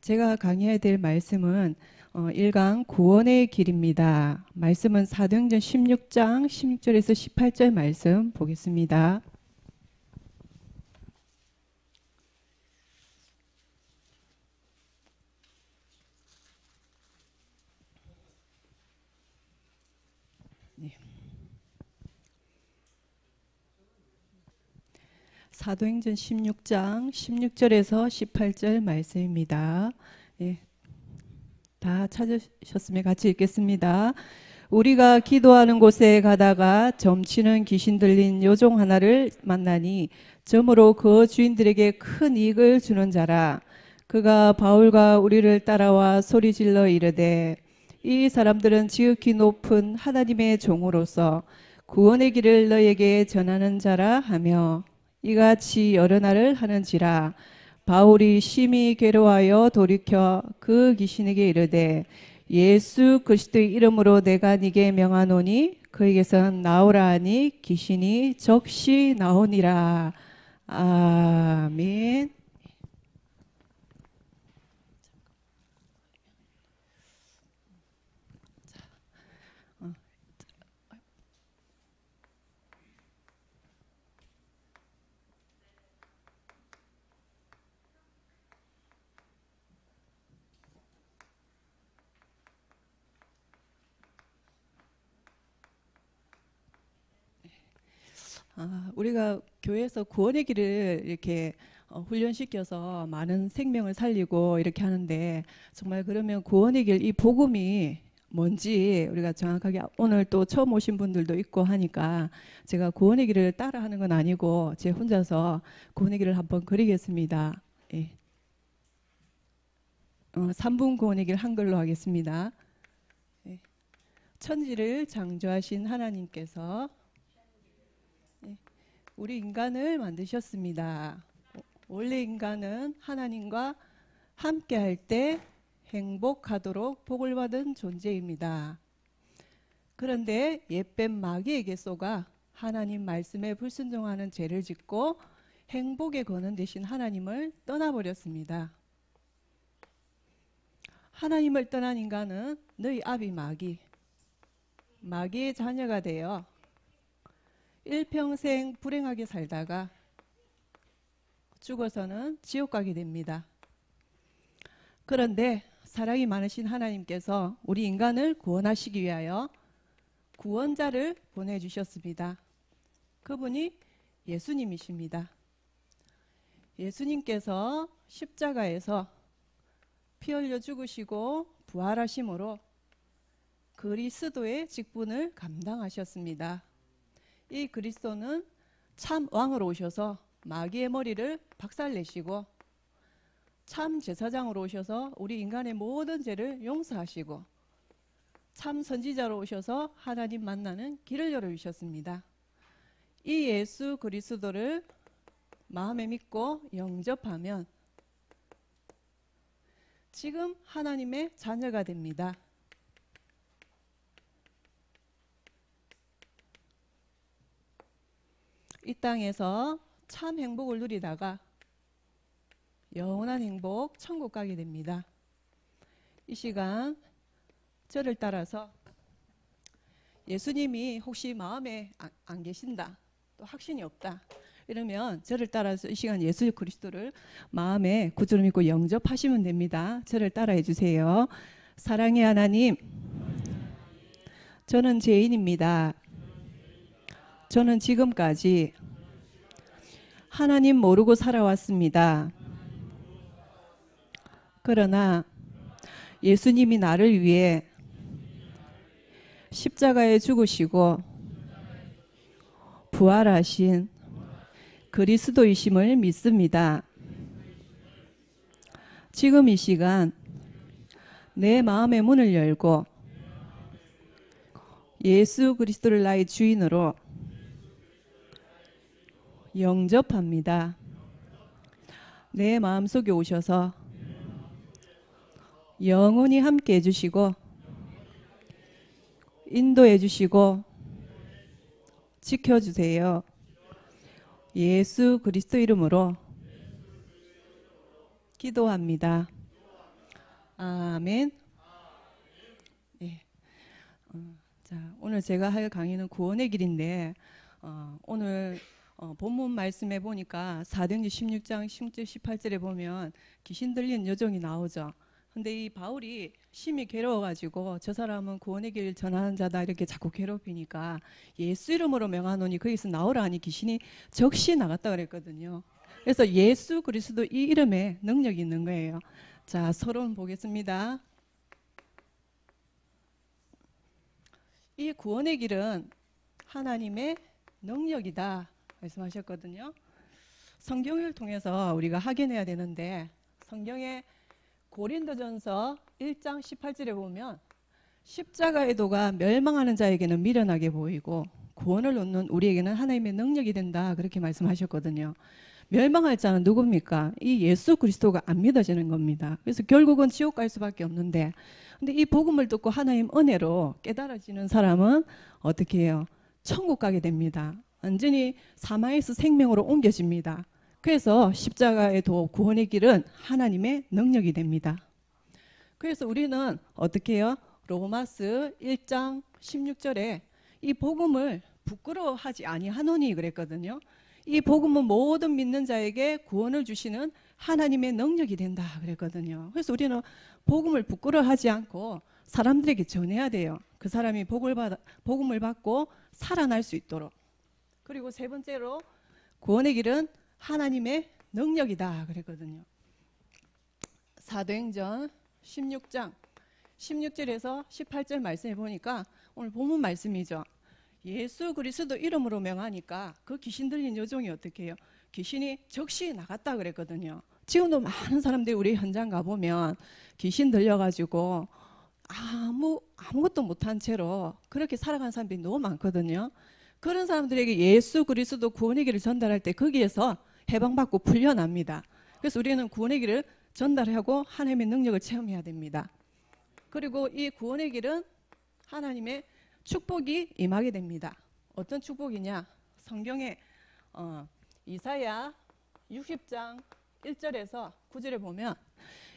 제가 강의해야 될 말씀은 1강 구원의 길입니다. 말씀은 사도행전 16장 16절에서 18절 말씀 보겠습니다. 네. 사도행전 16장 16절에서 18절 말씀입니다. 예, 다 찾으셨으면 같이 읽겠습니다. 우리가 기도하는 곳에 가다가 점치는 귀신 들린 요종 하나를 만나니 점으로 그 주인들에게 큰 이익을 주는 자라. 그가 바울과 우리를 따라와 소리질러 이르되 이 사람들은 지극히 높은 하나님의 종으로서 구원의 길을 너에게 전하는 자라 하며 이같이 여러 날을 하는지라. 바울이 심히 괴로워하여 돌이켜 그 귀신에게 이르되 예수 그리스도의 이름으로 내가 네게 명하노니 그에게서 나오라 하니 귀신이 적시 나오니라. 아멘. 우리가 교회에서 구원의 길을 이렇게 훈련시켜서 많은 생명을 살리고 이렇게 하는데 정말 그러면 구원의 길, 이 복음이 뭔지 우리가 정확하게 오늘 또 처음 오신 분들도 있고 하니까 제가 구원의 길을 따라 하는 건 아니고 제 혼자서 구원의 길을 한번 그리겠습니다. 예. 3분 구원의 길 한글로 하겠습니다. 예. 천지를 창조하신 하나님께서 우리 인간을 만드셨습니다. 원래 인간은 하나님과 함께 할 때 행복하도록 복을 받은 존재입니다. 그런데 옛뱀 마귀에게 속아 하나님 말씀에 불순종하는 죄를 짓고 행복의 권한 대신 하나님을 떠나버렸습니다. 하나님을 떠난 인간은 너희 아비 마귀의 자녀가 되어 일평생 불행하게 살다가 죽어서는 지옥 가게 됩니다. 그런데 사랑이 많으신 하나님께서 우리 인간을 구원하시기 위하여 구원자를 보내주셨습니다. 그분이 예수님이십니다. 예수님께서 십자가에서 피 흘려 죽으시고 부활하심으로 그리스도의 직분을 감당하셨습니다. 이 그리스도는 참 왕으로 오셔서 마귀의 머리를 박살내시고 참 제사장으로 오셔서 우리 인간의 모든 죄를 용서하시고 참 선지자로 오셔서 하나님 만나는 길을 열어주셨습니다. 이 예수 그리스도를 마음에 믿고 영접하면 지금 하나님의 자녀가 됩니다. 이 땅에서 참 행복을 누리다가 영원한 행복, 천국 가게 됩니다. 이 시간 저를 따라서 예수님이 혹시 마음에 안 계신다, 또 확신이 없다 이러면 저를 따라서 이 시간 예수 그리스도를 마음에 구주로 믿고 영접하시면 됩니다. 저를 따라해 주세요. 사랑의 하나님, 저는 죄인입니다. 저는 지금까지 하나님 모르고 살아왔습니다. 그러나 예수님이 나를 위해 십자가에 죽으시고 부활하신 그리스도이심을 믿습니다. 지금 이 시간 내 마음의 문을 열고 예수 그리스도를 나의 주인으로 영접합니다. 내 마음속에 오셔서 영원히 함께 해주시고 인도해 주시고 지켜주세요. 예수 그리스도 이름으로 기도합니다. 아멘. 예. 자, 오늘 제가 할 강의는 구원의 길인데 오늘 본문 말씀에 보니까 사도행전 16장 16절 18절에 보면 귀신 들린 여종이 나오죠. 근데 이 바울이 심히 괴로워가지고 저 사람은 구원의 길 전하는 자다 이렇게 자꾸 괴롭히니까 예수 이름으로 명하노니 거기서 나오라 하니 귀신이 적시 나갔다 그랬거든요. 그래서 예수 그리스도 이 이름에 능력이 있는 거예요. 자, 서론 보겠습니다. 이 구원의 길은 하나님의 능력이다 말씀하셨거든요. 성경을 통해서 우리가 확인해야 되는데 성경에 고린도전서 1장 18절에 보면 십자가의 도가 멸망하는 자에게는 미련하게 보이고 구원을 얻는 우리에게는 하나님의 능력이 된다 그렇게 말씀하셨거든요. 멸망할 자는 누굽니까? 이 예수 그리스도가 안 믿어지는 겁니다. 그래서 결국은 지옥 갈 수밖에 없는데 근데 이 복음을 듣고 하나님 은혜로 깨달아지는 사람은 어떻게 해요? 천국 가게 됩니다. 완전히 사망에서 생명으로 옮겨집니다. 그래서 십자가의 도 구원의 길은 하나님의 능력이 됩니다. 그래서 우리는 어떻게 해요? 로마스 1장 16절에 이 복음을 부끄러워하지 아니하노니 그랬거든요. 이 복음은 모든 믿는 자에게 구원을 주시는 하나님의 능력이 된다 그랬거든요. 그래서 우리는 복음을 부끄러워하지 않고 사람들에게 전해야 돼요. 그 사람이 복음을 받고 살아날 수 있도록. 그리고 세 번째로 구원의 길은 하나님의 능력이다 그랬거든요. 사도행전 16장 16절에서 18절 말씀해 보니까 오늘 본문 말씀이죠. 예수 그리스도 이름으로 명하니까 그 귀신 들린 여종이 어떻게 해요? 귀신이 적시 나갔다 그랬거든요. 지금도 많은 사람들이 우리 현장 가보면 귀신 들려가지고 아무것도 못한 채로 그렇게 살아가는 사람들이 너무 많거든요. 그런 사람들에게 예수 그리스도 구원의 길을 전달할 때 거기에서 해방받고 풀려납니다. 그래서 우리는 구원의 길을 전달하고 하나님의 능력을 체험해야 됩니다. 그리고 이 구원의 길은 하나님의 축복이 임하게 됩니다. 어떤 축복이냐? 성경에 이사야 60장 1절에서 9절에 보면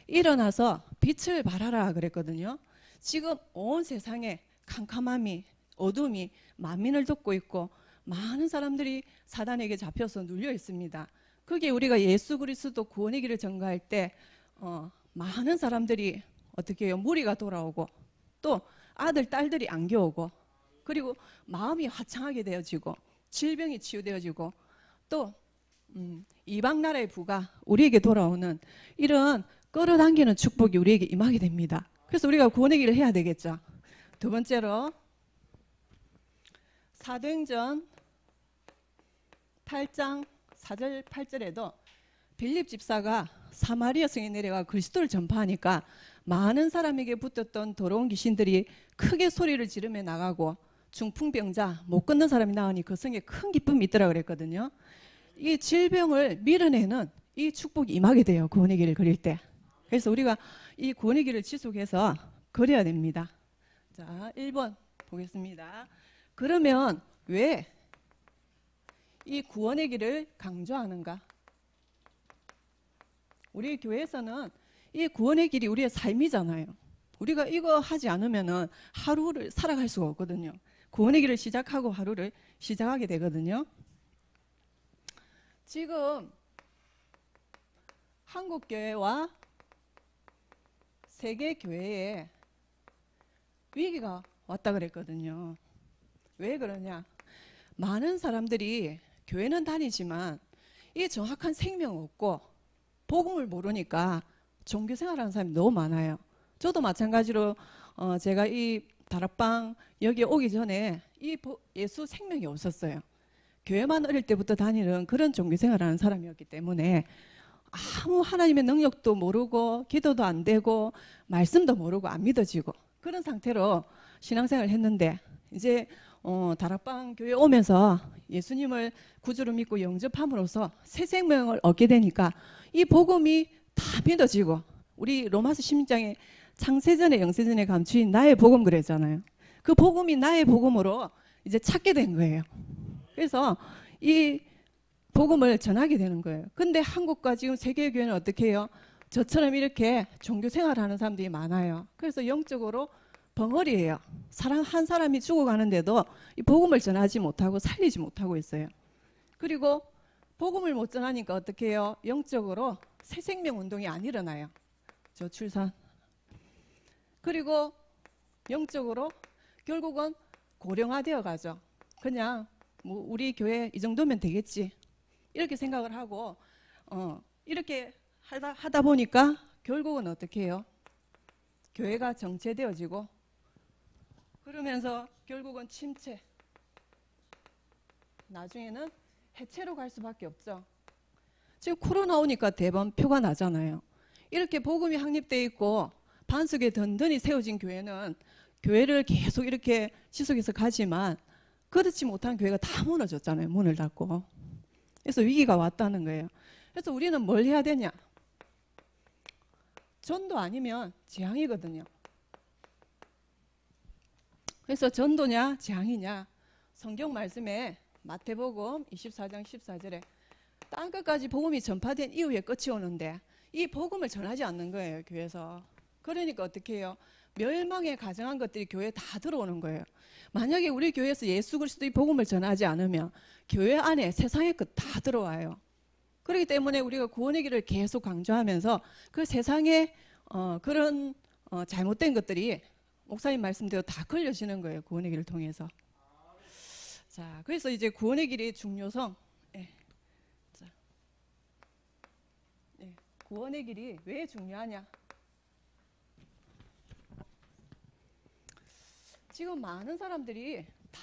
일어나서 빛을 발하라 그랬거든요. 지금 온 세상에 캄캄함이 어둠이 만민을 덮고 있고 많은 사람들이 사단에게 잡혀서 눌려 있습니다. 그게 우리가 예수 그리스도 구원의 길을 전가할 때 많은 사람들이 어떻게 해요? 무리가 돌아오고 또 아들 딸들이 안겨오고 그리고 마음이 화창하게 되어지고 질병이 치유되어지고 또 이방 나라의 부가 우리에게 돌아오는 이런 끌어당기는 축복이 우리에게 임하게 됩니다. 그래서 우리가 구원의 길을 해야 되겠죠. 두 번째로 사도행전 8장 4절 8절에도 빌립 집사가 사마리아 성에 내려가 그리스도를 전파하니까 많은 사람에게 붙었던 더러운 귀신들이 크게 소리를 지르며 나가고 중풍병자 못 걷는 사람이 나오니 그 성에 큰 기쁨이 있더라 그랬거든요. 이 질병을 밀어내는 이 축복이 임하게 돼요. 구원의 길을 그릴 때. 그래서 우리가 이 구원의 길을 지속해서 그려야 됩니다. 자, 1번 보겠습니다. 그러면 왜 이 구원의 길을 강조하는가? 우리 교회에서는 이 구원의 길이 우리의 삶이잖아요. 우리가 이거 하지 않으면 하루를 살아갈 수가 없거든요. 구원의 길을 시작하고 하루를 시작하게 되거든요. 지금 한국교회와 세계교회에 위기가 왔다 그랬거든요. 왜 그러냐? 많은 사람들이 교회는 다니지만 이 정확한 생명 없고 복음을 모르니까 종교 생활하는 사람이 너무 많아요. 저도 마찬가지로 제가 이 다락방 여기 오기 전에 이 예수 생명이 없었어요. 교회만 어릴 때부터 다니는 그런 종교 생활하는 사람이었기 때문에 아무 하나님의 능력도 모르고 기도도 안 되고 말씀도 모르고 안 믿어지고 그런 상태로 신앙생활을 했는데 이제 다락방 교회 오면서 예수님을 구주로 믿고 영접함으로써 새 생명을 얻게 되니까 이 복음이 다 믿어지고 우리 로마서 16장에 창세전에 영세전에 감추인 나의 복음 그랬잖아요. 그 복음이 나의 복음으로 이제 찾게 된 거예요. 그래서 이 복음을 전하게 되는 거예요. 근데 한국과 지금 세계교회는 어떻게 해요? 저처럼 이렇게 종교 생활하는 사람들이 많아요. 그래서 영적으로 벙어리예요. 사람 한 사람이 죽어가는데도 이 복음을 전하지 못하고 살리지 못하고 있어요. 그리고 복음을 못 전하니까 어떻게 해요? 영적으로 새 생명 운동이 안 일어나요. 저출산. 그리고 영적으로 결국은 고령화되어 가죠. 그냥 뭐 우리 교회 이 정도면 되겠지 이렇게 생각을 하고 이렇게 하다 보니까 결국은 어떻게 해요? 교회가 정체되어지고 그러면서 결국은 침체, 나중에는 해체로 갈 수밖에 없죠. 지금 코로나 오니까 대번표가 나잖아요. 이렇게 복음이 확립되어 있고 반석에 든든히 세워진 교회는 교회를 계속 이렇게 지속해서 가지만 그렇지 못한 교회가 다 무너졌잖아요. 문을 닫고. 그래서 위기가 왔다는 거예요. 그래서 우리는 뭘 해야 되냐? 전도 아니면 재앙이거든요. 그래서 전도냐 재앙이냐? 성경 말씀에 마태복음 24장 14절에 땅끝까지 복음이 전파된 이후에 끝이 오는데 이 복음을 전하지 않는 거예요. 교회에서. 그러니까 어떻게 해요? 멸망에 가정한 것들이 교회에 다 들어오는 거예요. 만약에 우리 교회에서 예수 그리스도의 복음을 전하지 않으면 교회 안에 세상의 것 다 들어와요. 그렇기 때문에 우리가 구원의 길을 계속 강조하면서 그 세상에 그런 잘못된 것들이 목사님 말씀대로 다 걸려지는 거예요. 구원의 길을 통해서. 자, 그래서 이제 구원의 길의 중요성. 자, 구원의 길이 왜 중요하냐? 지금 많은 사람들이 다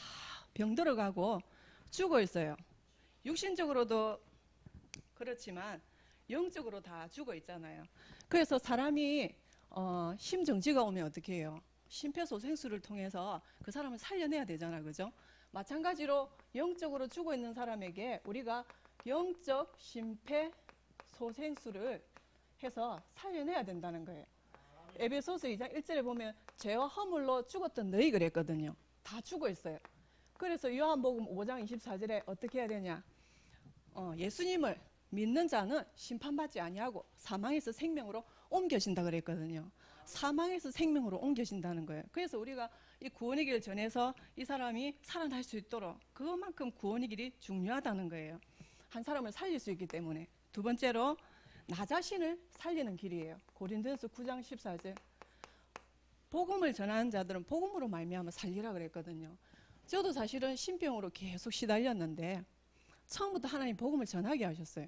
병들어가고 죽어 있어요. 육신적으로도 그렇지만 영적으로 다 죽어 있잖아요. 그래서 사람이 심정지가 오면 어떻게 해요? 심폐소생술을 통해서 그 사람을 살려내야 되잖아요. 그죠? 마찬가지로 영적으로 죽어 있는 사람에게 우리가 영적 심폐소생술을 해서 살려내야 된다는 거예요. 에베소서 2장 1절에 보면 죄와 허물로 죽었던 너희 그랬거든요. 다 죽어 있어요. 그래서 요한복음 5장 24절에 어떻게 해야 되냐? 예수님을 믿는 자는 심판받지 아니하고 사망에서 생명으로 옮겨진다 그랬거든요. 사망에서 생명으로 옮겨진다는 거예요. 그래서 우리가 이 구원의 길을 전해서 이 사람이 살아날 수 있도록 그만큼 구원의 길이 중요하다는 거예요. 한 사람을 살릴 수 있기 때문에. 두 번째로 나 자신을 살리는 길이에요. 고린도전서 9장 14절. 복음을 전하는 자들은 복음으로 말미암아 살리라 그랬거든요. 저도 사실은 신병으로 계속 시달렸는데 처음부터 하나님 복음을 전하게 하셨어요.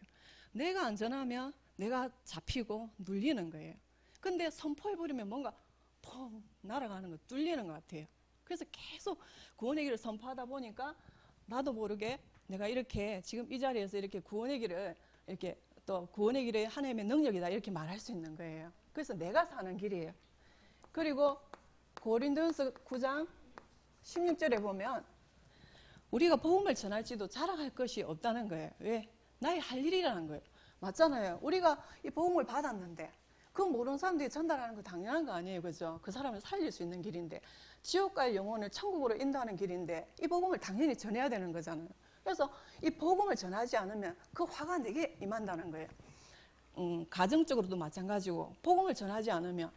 내가 안 전하면 내가 잡히고 눌리는 거예요. 근데 선포해버리면 뭔가 펑 날아가는 거 뚫리는 것 같아요. 그래서 계속 구원의 길을 선포하다 보니까 나도 모르게 내가 이렇게 지금 이 자리에서 이렇게 구원의 길을 이렇게 또 구원의 길에 하나님의 능력이다 이렇게 말할 수 있는 거예요. 그래서 내가 사는 길이에요. 그리고 고린도전서 9장 16절에 보면 우리가 복음을 전할지도 자랑할 것이 없다는 거예요. 왜? 나의 할 일이라는 거예요. 맞잖아요. 우리가 이 복음을 받았는데 그 모르는 사람들이 전달하는 거 당연한 거 아니에요. 그죠? 그 사람을 살릴 수 있는 길인데 지옥 갈 영혼을 천국으로 인도하는 길인데 이 복음을 당연히 전해야 되는 거잖아요. 그래서 이 복음을 전하지 않으면 그 화가 내게 임한다는 거예요. 가정적으로도 마찬가지고 복음을 전하지 않으면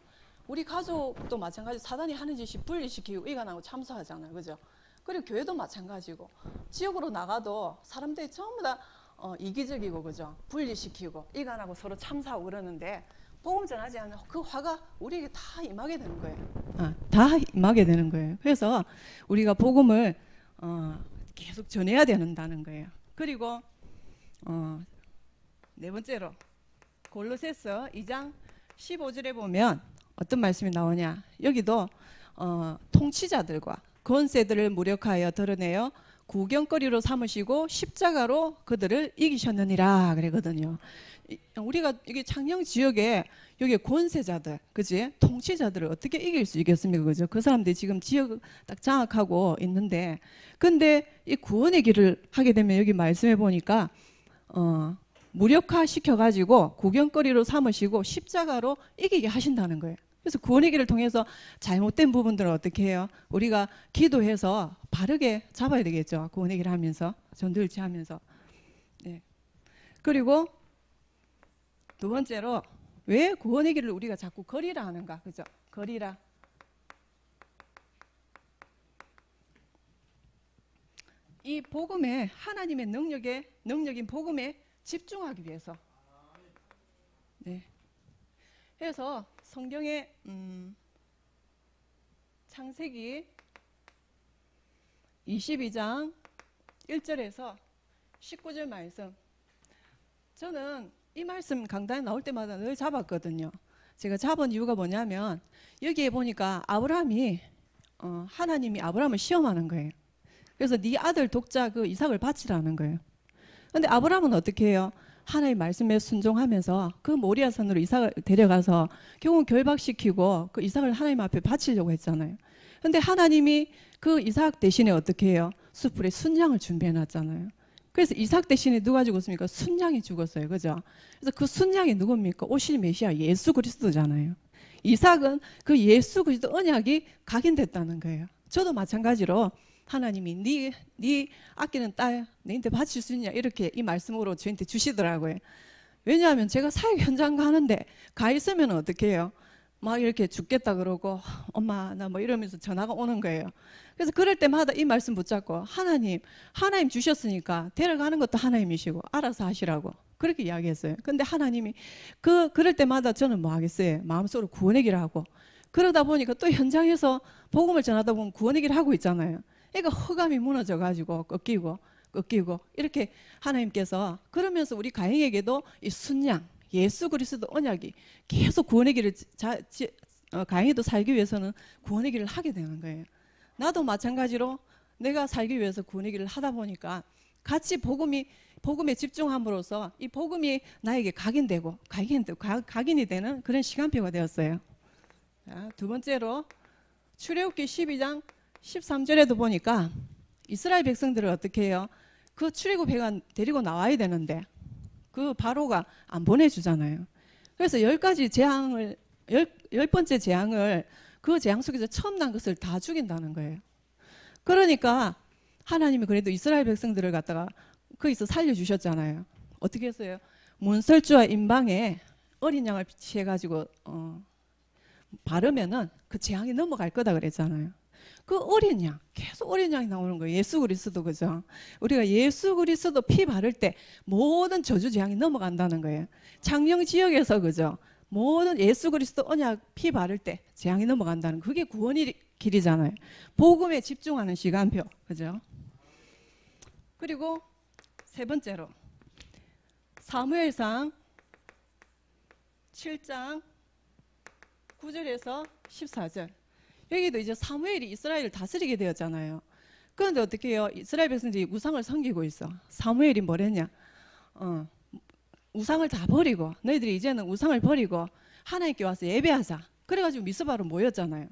우리 가족도 마찬가지 사단이 하는 짓이 분리시키고 이간하고 참소하잖아요. 그죠? 그리고 교회도 마찬가지고 지역으로 나가도 사람들이 전부 다 이기적이고 그죠? 분리시키고 이간하고 서로 참소하고 그러는데 복음 전하지 않으면 그 화가 우리에게 다 임하게 되는 거예요. 다 임하게 되는 거예요. 그래서 우리가 복음을 계속 전해야 된다는 거예요. 그리고 네 번째로 골로새서 2장 15절에 보면 어떤 말씀이 나오냐? 여기도 통치자들과 권세들을 무력하여 드러내어 구경거리로 삼으시고 십자가로 그들을 이기셨느니라 그러거든요. 우리가 이게 창녕 지역에 여기 권세자들, 그지? 통치자들을 어떻게 이길 수 있겠습니까? 그죠? 그 사람들이 지금 지역 딱 장악하고 있는데, 근데 이 구원의 길을 하게 되면 여기 말씀해 보니까 무력화 시켜가지고 구경거리로 삼으시고 십자가로 이기게 하신다는 거예요. 그래서 구원의 길을 통해서 잘못된 부분들을 어떻게 해요? 우리가 기도해서 바르게 잡아야 되겠죠. 구원의 길을 하면서 전도일치 하면서. 네. 그리고 두 번째로 왜 구원의 길을 우리가 자꾸 걸으라 하는가? 그죠? 걸으라. 이 복음에, 하나님의 능력인 복음에 집중하기 위해서. 네. 그래서 성경의 창세기 22장 1절에서 19절 말씀, 저는 이 말씀 강단에 나올 때마다 늘 잡았거든요. 제가 잡은 이유가 뭐냐면 여기에 보니까 아브라함이 하나님이 아브라함을 시험하는 거예요. 그래서 네 아들 독자 그 이삭을 바치라는 거예요. 근데 아브라함은 어떻게 해요? 하나님 말씀에 순종하면서 그 모리아산으로 이삭을 데려가서 결국은 결박시키고 그 이삭을 하나님 앞에 바치려고 했잖아요. 근데 하나님이 그 이삭 대신에 어떻게 해요? 숯불에 순양을 준비해 놨잖아요. 그래서 이삭 대신에 누가 죽었습니까? 순양이 죽었어요. 그죠? 그래서 그 순양이 누굽니까? 오실 메시아 예수 그리스도잖아요. 이삭은 그 예수 그리스도 언약이 각인됐다는 거예요. 저도 마찬가지로 하나님이 네 아끼는 딸 너한테 바칠 수 있냐 이렇게 이 말씀으로 저한테 주시더라고요. 왜냐하면 제가 사역 현장 가는데 가 있으면 어떻게 해요? 막 이렇게 죽겠다 그러고 엄마 나 뭐 이러면서 전화가 오는 거예요. 그래서 그럴 때마다 이 말씀 붙잡고 하나님 주셨으니까 데려가는 것도 하나님이시고 알아서 하시라고 그렇게 이야기했어요. 근데 하나님이 그럴 때마다 저는 뭐 하겠어요? 마음속으로 구원의 길을 하고 그러다 보니까 또 현장에서 복음을 전하다 보면 구원의 길을 하고 있잖아요. 그러니까 허감이 무너져 가지고 꺾이고 이렇게 하나님께서 그러면서 우리 가인에게도 이 순양 예수 그리스도 언약이 계속 구원의 길을 가인이도 살기 위해서는 구원의 길을 하게 되는 거예요. 나도 마찬가지로 내가 살기 위해서 구원의 길을 하다 보니까 같이 복음에 집중함으로써 이 복음이 나에게 각인이 되는 그런 시간표가 되었어요. 자, 두 번째로 출애굽기 12장 13절에도 보니까 이스라엘 백성들을 어떻게 해요? 그 출애굽해가 데리고 나와야 되는데 그 바로가 안 보내주잖아요. 그래서 10가지 재앙을 10번째 재앙을 그 재앙 속에서 처음 난 것을 다 죽인다는 거예요. 그러니까 하나님이 그래도 이스라엘 백성들을 갖다가 거기서 살려주셨잖아요. 어떻게 했어요? 문설주와 임방에 어린 양을 취해가지고 바르면은 그 재앙이 넘어갈 거다 그랬잖아요. 그 어린 양, 계속 어린 양이 나오는 거예요. 예수 그리스도, 그죠? 우리가 예수 그리스도 피 바를 때 모든 저주 재앙이 넘어간다는 거예요. 창녕 지역에서, 그죠? 모든 예수 그리스도 언약 피 바를 때 재앙이 넘어간다는 그게 구원의 길이잖아요. 복음에 집중하는 시간표, 그죠? 그리고 세 번째로 사무엘상 7장 9절에서 14절. 여기도 이제 사무엘이 이스라엘을 다스리게 되었잖아요. 그런데 어떻게 해요? 이스라엘 백성들이 우상을 섬기고 있어. 사무엘이 뭐랬냐? 우상을 다 버리고 너희들이 이제는 우상을 버리고 하나님께 와서 예배하자. 그래가지고 미스바로 모였잖아요.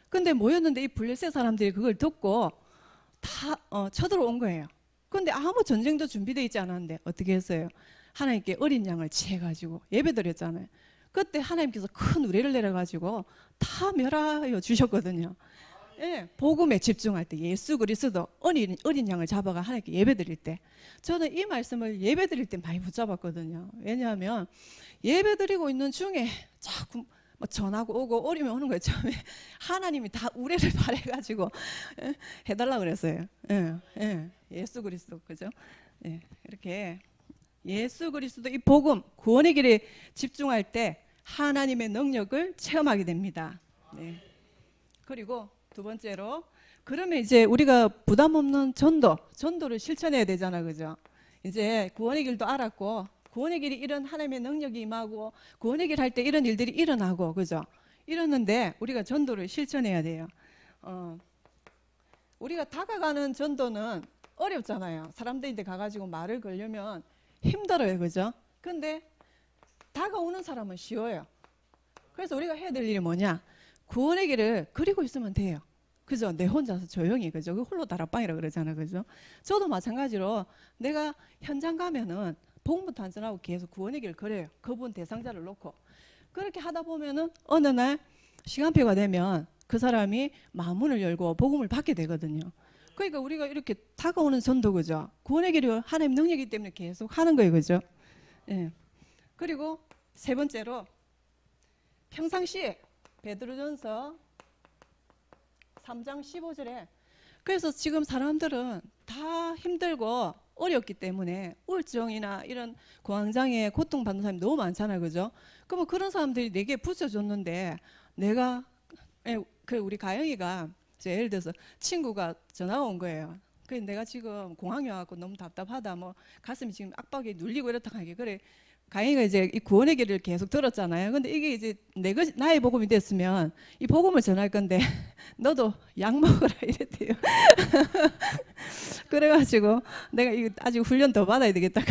근데 모였는데 이 블레셋 사람들이 그걸 듣고 다 쳐들어온 거예요. 근데 아무 전쟁도 준비되어 있지 않았는데 어떻게 했어요? 하나님께 어린 양을 취해가지고 예배드렸잖아요. 그때 하나님께서 큰 우레를 내려가지고 다 멸하여 주셨거든요. 예, 복음에 집중할 때 예수 그리스도 어린 양을 잡아가 하나님께 예배드릴 때 저는 이 말씀을 예배드릴 때 많이 붙잡았거든요. 왜냐하면 예배드리고 있는 중에 자꾸 뭐 전화가 오고 오리면 오는 거예요. 처음에 하나님이 다 우레를 발해가지고 해달라 그랬어요. 예수 그리스도, 그죠? 예, 이렇게 예수 그리스도 이 복음 구원의 길에 집중할 때 하나님의 능력을 체험하게 됩니다. 네. 그리고 두 번째로 그러면 이제 우리가 부담 없는 전도를 실천해야 되잖아, 그죠? 이제 구원의 길도 알았고 구원의 길이 이런 하나님의 능력이 임하고 구원의 길 할 때 이런 일들이 일어나고, 그죠? 이러는데 우리가 전도를 실천해야 돼요. 우리가 다가가는 전도는 어렵잖아요. 사람들한테 가가지고 말을 걸려면 힘들어요, 그죠? 근데 다가오는 사람은 쉬워요. 그래서 우리가 해야 될 일이 뭐냐? 구원의 길을 그리고 있으면 돼요. 그죠? 내 혼자서 조용히, 그죠? 그 홀로 다락방이라 그러잖아, 그죠? 저도 마찬가지로 내가 현장 가면은 복음부터 안 전하고 계속 구원의 길을 걸어요. 그분 대상자를 놓고. 그렇게 하다 보면은 어느 날 시간표가 되면 그 사람이 마음문을 열고 복음을 받게 되거든요. 그러니까 우리가 이렇게 다가오는 전도, 그죠? 구원의 길이 하나님 능력이기 때문에 계속 하는 거예요, 그죠? 예. 그리고 세 번째로 평상시에 베드로전서 3장 15절에 그래서 지금 사람들은 다 힘들고 어렵기 때문에 우울증이나 이런 공황장애 고통받는 사람이 너무 많잖아요. 그죠? 그러면 그런 사람들이 내게 붙여줬는데 내가 우리 가영이가 예를 들어서 친구가 전화가 온 거예요. 그래서 내가 지금 공항에 와갖고 너무 답답하다, 뭐 가슴이 지금 압박이 눌리고 이렇다 하게. 그래 가영이가 이제 이 구원의 길을 계속 들었잖아요. 근데 이게 이제 나의 복음이 됐으면 이 복음을 전할 건데 너도 약 먹어라 이랬대요. 그래가지고 내가 이거 아직 훈련 더 받아야 되겠다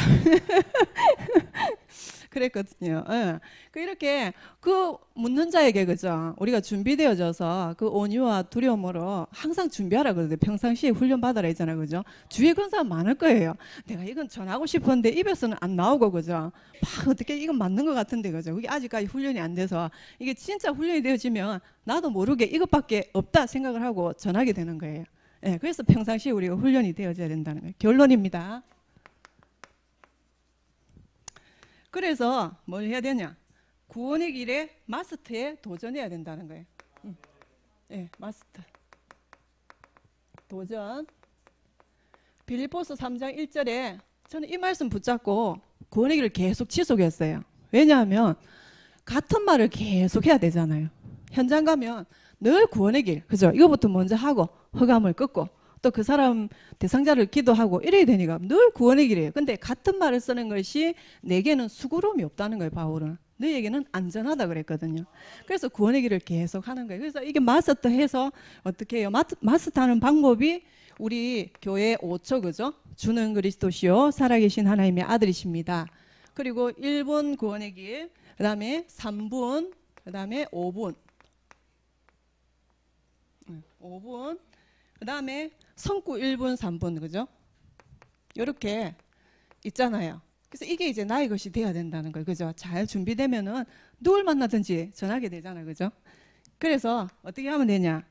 그랬거든요. 예. 이렇게 그 묻는 자에게 그죠? 우리가 준비되어져서 그 온유와 두려움으로 항상 준비하라 그러거든요. 평상시에 훈련 받아라 했잖아요. 그죠? 주위에 그런 사람 많을 거예요. 내가 이건 전하고 싶었는데 입에서는 안 나오고 그죠? 막 어떻게 이건 맞는 것 같은데 그죠? 그게 아직까지 훈련이 안 돼서 이게 진짜 훈련이 되어지면 나도 모르게 이것밖에 없다 생각을 하고 전하게 되는 거예요. 예. 그래서 평상시에 우리가 훈련이 되어져야 된다는 거예요. 결론입니다. 그래서 뭘 해야 되냐? 구원의 길에 마스터에 도전해야 된다는 거예요. 네, 마스터. 도전. 빌립보서 3장 1절에 저는 이 말씀 붙잡고 구원의 길을 계속 지속했어요. 왜냐하면 같은 말을 계속 해야 되잖아요. 현장 가면 늘 구원의 길, 그죠? 이거부터 먼저 하고 허감을 끊고 또 그 사람 대상자를 기도하고 이래야 되니까 늘 구원의 길이에요. 근데 같은 말을 쓰는 것이 내게는 수고로움이 없다는 거예요. 바울은 너에게는 안전하다 그랬거든요. 그래서 구원의 길을 계속 하는 거예요. 그래서 이게 마스터 해서 어떻게 해요? 마스터하는 방법이 우리 교회 5초 그죠? 주는 그리스도시요 살아계신 하나님의 아들이십니다. 그리고 1분 구원의 길, 그 다음에 3분, 그 다음에 5분, 그 다음에 성구 1분 3분 그죠? 이렇게 있잖아요. 그래서 이게 이제 나의 것이 돼야 된다는 거예요. 그죠? 잘 준비되면은 누굴 만나든지 전하게 되잖아요. 그죠? 그래서 어떻게 하면 되냐?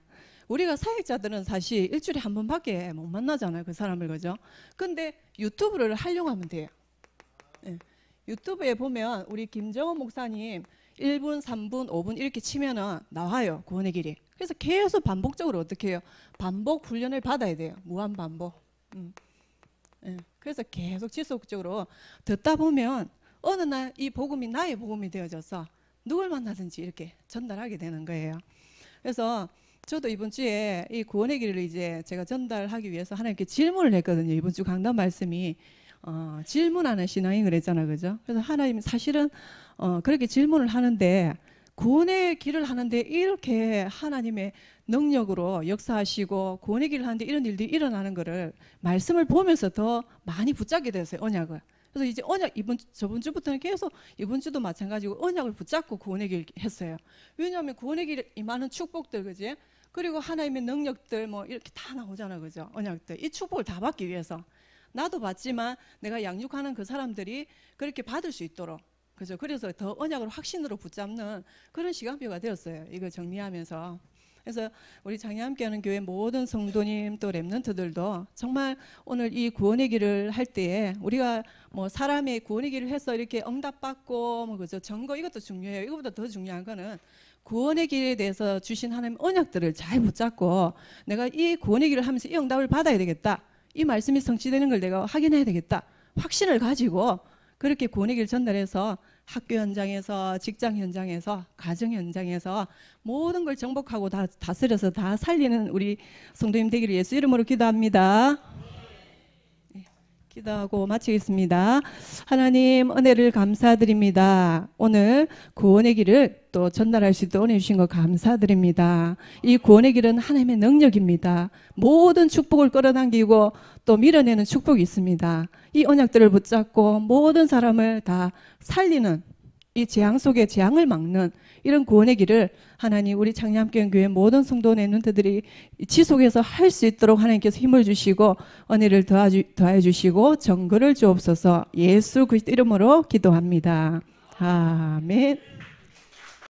우리가 사역자들은 사실 일주일에 한 번밖에 못 만나잖아요. 그 사람을. 그죠? 근데 유튜브를 활용하면 돼요. 네. 유튜브에 보면 우리 김정은 목사님 1분, 3분, 5분 이렇게 치면은 나와요. 구원의 길이. 그래서 계속 반복적으로 어떻게 해요? 반복 훈련을 받아야 돼요. 무한 반복. 네. 그래서 계속 지속적으로 듣다 보면 어느 날 이 복음이 나의 복음이 되어져서 누굴 만나든지 이렇게 전달하게 되는 거예요. 그래서 저도 이번 주에 이 구원의 길을 이제 제가 전달하기 위해서 하나님께 질문을 했거든요. 이번 주 강단 말씀이 질문하는 신앙이 그랬잖아요. 그죠? 그래서 하나님 사실은 그렇게 질문을 하는데 구원의 길을 하는데 이렇게 하나님의 능력으로 역사하시고 구원의 길을 하는데 이런 일들이 일어나는 거를 말씀을 보면서 더 많이 붙잡게 됐어요. 언약을. 그래서 이제 언약 저번 주부터는 계속 이번 주도 마찬가지고 언약을 붙잡고 구원의 길 했어요. 왜냐하면 구원의 길에 임하는 축복들 그지? 그리고 하나님의 능력들 뭐 이렇게 다 나오잖아요. 그죠? 언약들. 이 축복을 다 받기 위해서 나도 받지만 내가 양육하는 그 사람들이 그렇게 받을 수 있도록 그죠? 그래서 더 언약을 확신으로 붙잡는 그런 시간표가 되었어요. 이걸 정리하면서. 그래서 우리 장애함께하는 교회 모든 성도님 또 렘넌트들도 정말 오늘 이 구원의 길을 할 때에 우리가 뭐 사람의 구원의 길을 해서 이렇게 응답받고 뭐 그죠? 증거 이것도 중요해요. 이것보다 더 중요한 거는 구원의 길에 대해서 주신 하나님 언약들을 잘 붙잡고 내가 이 구원의 길을 하면서 이 응답을 받아야 되겠다. 이 말씀이 성취되는 걸 내가 확인해야 되겠다. 확신을 가지고 그렇게 구원의 길 전달해서 학교 현장에서 직장 현장에서 가정 현장에서 모든 걸 정복하고 다 다스려서 다 살리는 우리 성도님 되기를 예수 이름으로 기도합니다. 기도하고 마치겠습니다. 하나님 은혜를 감사드립니다. 오늘 구원의 길을 또 전달할 수 있도록 은혜 주신 것 감사드립니다. 이 구원의 길은 하나님의 능력입니다. 모든 축복을 끌어당기고 또 밀어내는 축복이 있습니다. 이 언약들을 붙잡고 모든 사람을 다 살리는 이 재앙 속에 재앙을 막는 이런 구원의 길을 하나님 우리 창녀함께교회 모든 성도 렘넌트들이 지속해서 할 수 있도록 하나님께서 힘을 주시고 은혜를 더하여 주시고 정글을 주옵소서. 예수 그리스도 이름으로 기도합니다. 아멘.